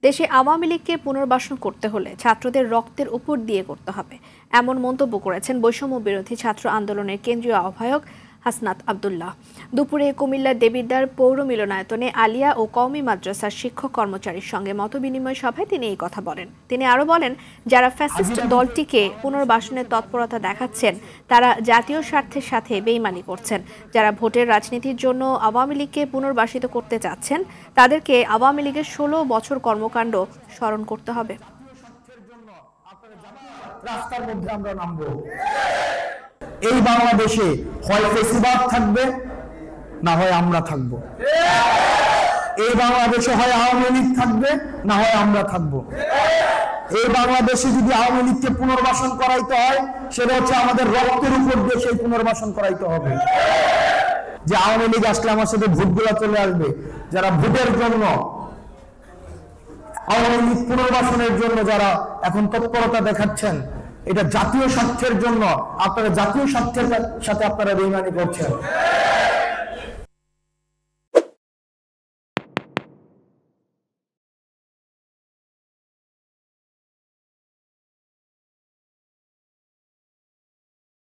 দেশে আওয়ামী লীগকে পুনর্বাসন করতে হলে ছাত্রদের রক্তের উপর দিয়ে করতে হবে, এমন মন্তব্য করেছেন বৈষম্য বিরোধী ছাত্র আন্দোলনের কেন্দ্রীয় আহ্বায়ক হাসনাত আব্দুল্লাহ। দুপুরে কুমিল্লার দেবিদ্বার পৌর মিলনায়তনে আলিয়া ও কওমি মাদ্রাসার শিক্ষক কর্মচারীর সঙ্গে মতবিনিময় সভায় তিনি এই কথা বলেন। তিনি আরও বলেন, যারা ফ্যাসিস্ট দলটিকে পুনর্বাসনের তৎপরতা দেখাচ্ছেন তারা জাতীয় স্বার্থের সাথে বেইমানি করছেন। যারা ভোটের রাজনীতির জন্য আওয়ামী লীগকে পুনর্বাসিত করতে চাচ্ছেন তাদেরকে আওয়ামী লীগের 16 বছর কর্মকাণ্ড স্মরণ করতে হবে। রাস্তার মধ্যে আমরা নামবো। এই বাংলাদেশে হয় ফেসিবাদ থাকবে, না হয় আমরা থাকবো। এই বাংলাদেশে হয় আওয়ামী লীগ থাকবে, না হয় আমরা থাকবো। এই বাংলাদেশে যদি আওয়ামী লীগকে পুনর্বাসন করাইতে হয়, সেটা হচ্ছে আমাদের রক্তের উপর দিয়ে সেই পুনর্বাসন করাইতে হবে। যে আওয়ামী লীগ আসলে আমার সাথে ভোটগুলা চলে আসবে, যারা ভোটের জন্য আওয়ামী লীগ পুনর্বাসনের জন্য যারা এখন তৎপরতা দেখাচ্ছেন, এটা জাতীয় স্বার্থের জন্য, আপনারা জাতীয় স্বার্থের সাথে আপনারা বেইমানি করছেন।